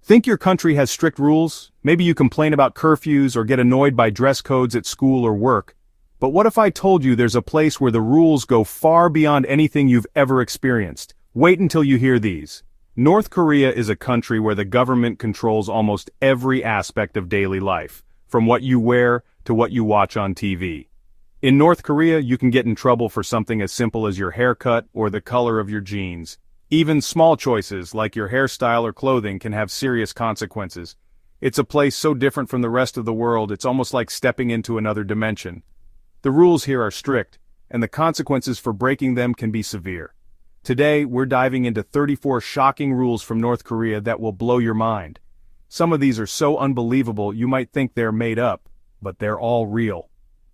Think your country has strict rules? Maybe you complain about curfews or get annoyed by dress codes at school or work. But what if I told you there's a place where the rules go far beyond anything you've ever experienced? Wait until you hear these. North Korea is a country where the government controls almost every aspect of daily life, from what you wear to what you watch on TV. In North Korea, you can get in trouble for something as simple as your haircut or the color of your jeans. Even small choices like your hairstyle or clothing can have serious consequences. It's a place so different from the rest of the world, it's almost like stepping into another dimension. The rules here are strict, and the consequences for breaking them can be severe. Today, we're diving into 34 shocking rules from North Korea that will blow your mind. Some of these are so unbelievable you might think they're made up, but they're all real.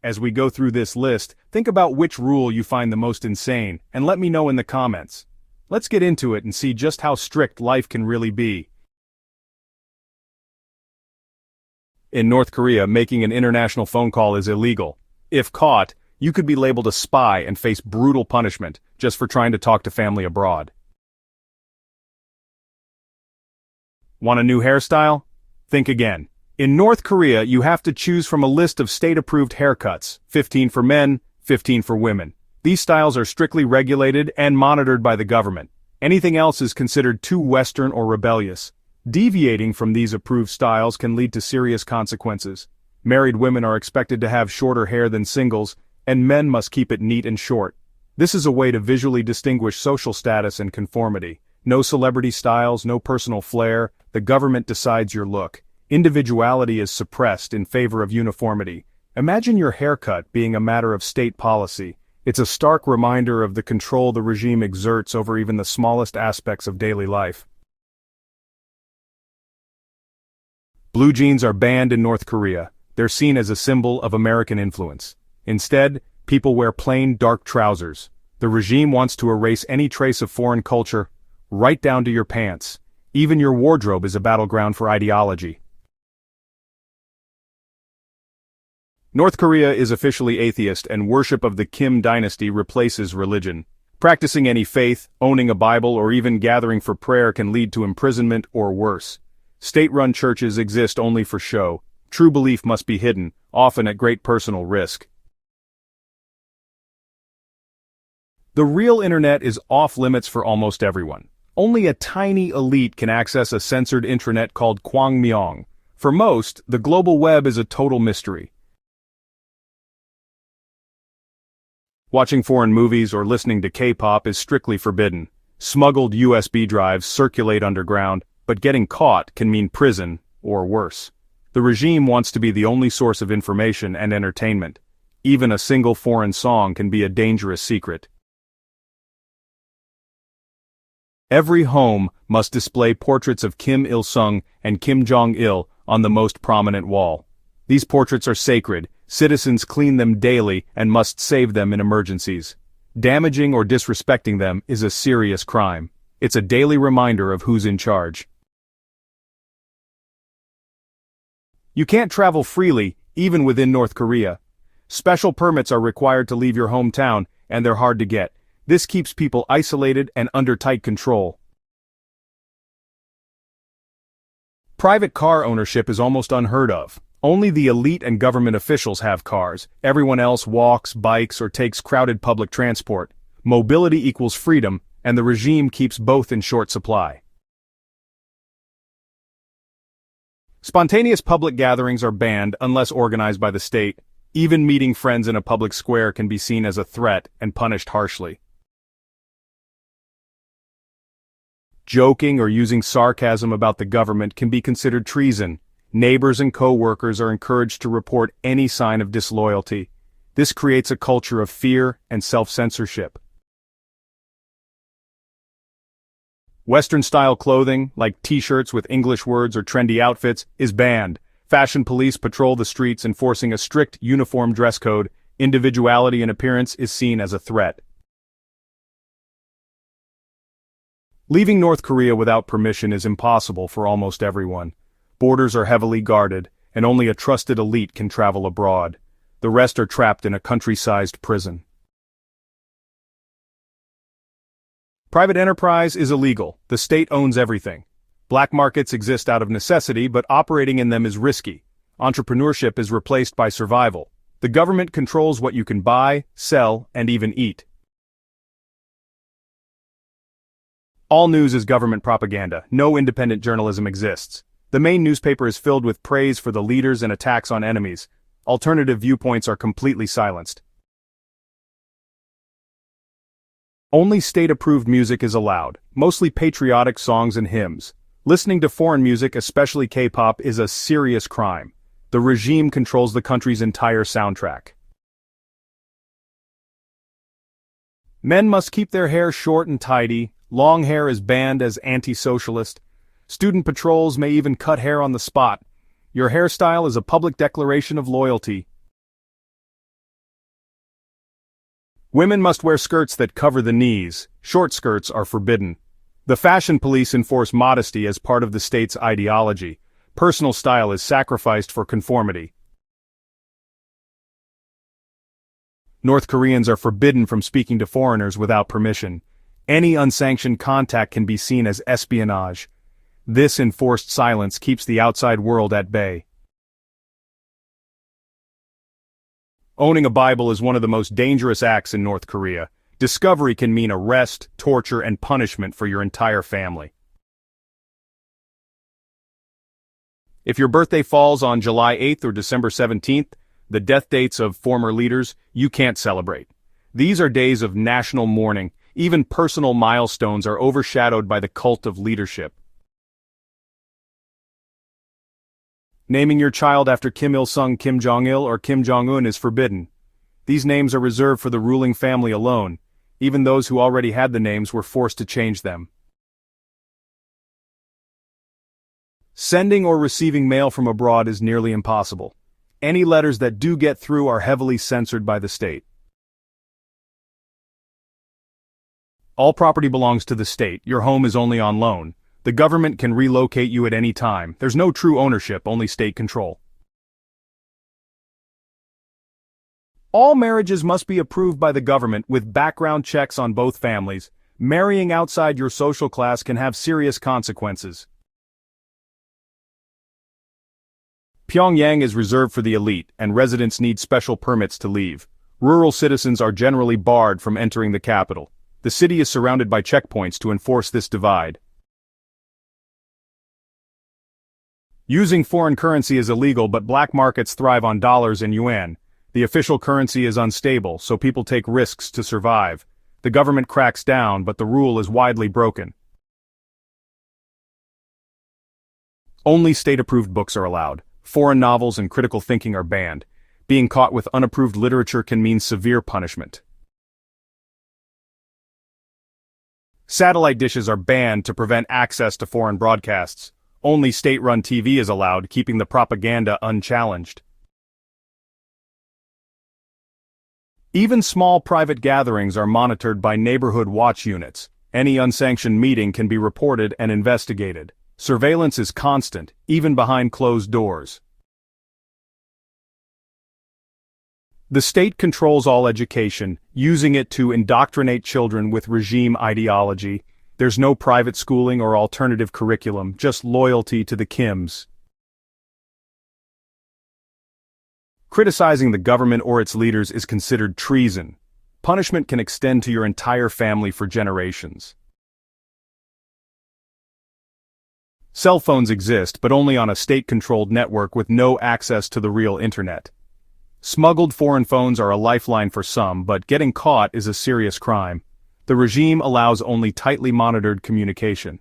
As we go through this list, think about which rule you find the most insane, and let me know in the comments. Let's get into it and see just how strict life can really be. In North Korea, making an international phone call is illegal. If caught, you could be labeled a spy and face brutal punishment just for trying to talk to family abroad. Want a new hairstyle? Think again. In North Korea, you have to choose from a list of state-approved haircuts, 15 for men, 15 for women. These styles are strictly regulated and monitored by the government. Anything else is considered too Western or rebellious. Deviating from these approved styles can lead to serious consequences. Married women are expected to have shorter hair than singles, and men must keep it neat and short. This is a way to visually distinguish social status and conformity. No celebrity styles, no personal flair, the government decides your look. Individuality is suppressed in favor of uniformity. Imagine your haircut being a matter of state policy. It's a stark reminder of the control the regime exerts over even the smallest aspects of daily life. Blue jeans are banned in North Korea. They're seen as a symbol of American influence. Instead, people wear plain dark trousers. The regime wants to erase any trace of foreign culture, right down to your pants. Even your wardrobe is a battleground for ideology. North Korea is officially atheist, and worship of the Kim dynasty replaces religion. Practicing any faith, owning a Bible, or even gathering for prayer can lead to imprisonment or worse. State-run churches exist only for show. True belief must be hidden, often at great personal risk. The real internet is off-limits for almost everyone. Only a tiny elite can access a censored intranet called Kwangmyong. For most, the global web is a total mystery. Watching foreign movies or listening to K-pop is strictly forbidden. Smuggled USB drives circulate underground, but getting caught can mean prison, or worse. The regime wants to be the only source of information and entertainment. Even a single foreign song can be a dangerous secret. Every home must display portraits of Kim Il-sung and Kim Jong-il on the most prominent wall. These portraits are sacred. Citizens clean them daily and must save them in emergencies. Damaging or disrespecting them is a serious crime. It's a daily reminder of who's in charge. You can't travel freely, even within North Korea. Special permits are required to leave your hometown, and they're hard to get. This keeps people isolated and under tight control. Private car ownership is almost unheard of. Only the elite and government officials have cars. Everyone else walks, bikes, or takes crowded public transport. Mobility equals freedom, and the regime keeps both in short supply. Spontaneous public gatherings are banned unless organized by the state. Even meeting friends in a public square can be seen as a threat and punished harshly. Joking or using sarcasm about the government can be considered treason. Neighbors and co-workers are encouraged to report any sign of disloyalty. This creates a culture of fear and self-censorship. Western-style clothing, like t-shirts with English words or trendy outfits, is banned. Fashion police patrol the streets enforcing a strict uniform dress code. Individuality in appearance is seen as a threat. Leaving North Korea without permission is impossible for almost everyone. Borders are heavily guarded, and only a trusted elite can travel abroad. The rest are trapped in a country-sized prison. Private enterprise is illegal. The state owns everything. Black markets exist out of necessity, but operating in them is risky. Entrepreneurship is replaced by survival. The government controls what you can buy, sell, and even eat. All news is government propaganda. No independent journalism exists. The main newspaper is filled with praise for the leaders and attacks on enemies. Alternative viewpoints are completely silenced. Only state-approved music is allowed, mostly patriotic songs and hymns. Listening to foreign music, especially K-pop, is a serious crime. The regime controls the country's entire soundtrack. Men must keep their hair short and tidy. Long hair is banned as anti-socialist. Student patrols may even cut hair on the spot. Your hairstyle is a public declaration of loyalty. Women must wear skirts that cover the knees. Short skirts are forbidden. The fashion police enforce modesty as part of the state's ideology. Personal style is sacrificed for conformity. North Koreans are forbidden from speaking to foreigners without permission. Any unsanctioned contact can be seen as espionage. This enforced silence keeps the outside world at bay. Owning a Bible is one of the most dangerous acts in North Korea. Discovery can mean arrest, torture, and punishment for your entire family. If your birthday falls on July 8th or December 17th, the death dates of former leaders, you can't celebrate. These are days of national mourning. Even personal milestones are overshadowed by the cult of leadership. Naming your child after Kim Il-sung, Kim Jong-il, or Kim Jong-un is forbidden. These names are reserved for the ruling family alone. Even those who already had the names were forced to change them. Sending or receiving mail from abroad is nearly impossible. Any letters that do get through are heavily censored by the state. All property belongs to the state. Your home is only on loan. The government can relocate you at any time. There's no true ownership, only state control. All marriages must be approved by the government with background checks on both families. Marrying outside your social class can have serious consequences. Pyongyang is reserved for the elite, and residents need special permits to leave. Rural citizens are generally barred from entering the capital. The city is surrounded by checkpoints to enforce this divide. Using foreign currency is illegal, but black markets thrive on dollars and yuan. The official currency is unstable, so people take risks to survive. The government cracks down, but the rule is widely broken. Only state-approved books are allowed. Foreign novels and critical thinking are banned. Being caught with unapproved literature can mean severe punishment. Satellite dishes are banned to prevent access to foreign broadcasts. Only state-run TV is allowed, keeping the propaganda unchallenged. Even small private gatherings are monitored by neighborhood watch units. Any unsanctioned meeting can be reported and investigated. Surveillance is constant, even behind closed doors. The state controls all education, using it to indoctrinate children with regime ideology. There's no private schooling or alternative curriculum, just loyalty to the Kims. Criticizing the government or its leaders is considered treason. Punishment can extend to your entire family for generations. Cell phones exist, but only on a state-controlled network with no access to the real internet. Smuggled foreign phones are a lifeline for some, but getting caught is a serious crime. The regime allows only tightly monitored communication.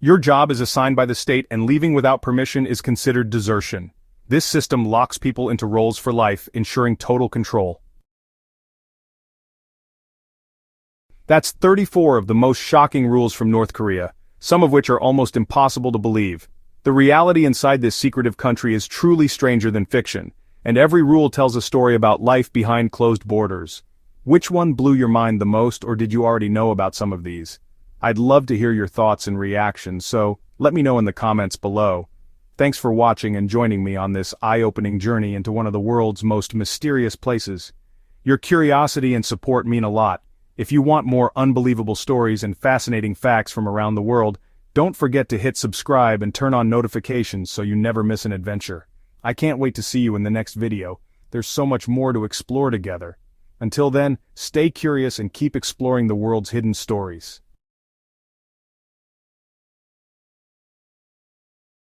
Your job is assigned by the state, and leaving without permission is considered desertion. This system locks people into roles for life, ensuring total control. That's 34 of the most shocking rules from North Korea, some of which are almost impossible to believe. The reality inside this secretive country is truly stranger than fiction, and every rule tells a story about life behind closed borders. Which one blew your mind the most, or did you already know about some of these? I'd love to hear your thoughts and reactions, so let me know in the comments below. Thanks for watching and joining me on this eye-opening journey into one of the world's most mysterious places. Your curiosity and support mean a lot. If you want more unbelievable stories and fascinating facts from around the world, don't forget to hit subscribe and turn on notifications so you never miss an adventure. I can't wait to see you in the next video. There's so much more to explore together. Until then, stay curious and keep exploring the world's hidden stories.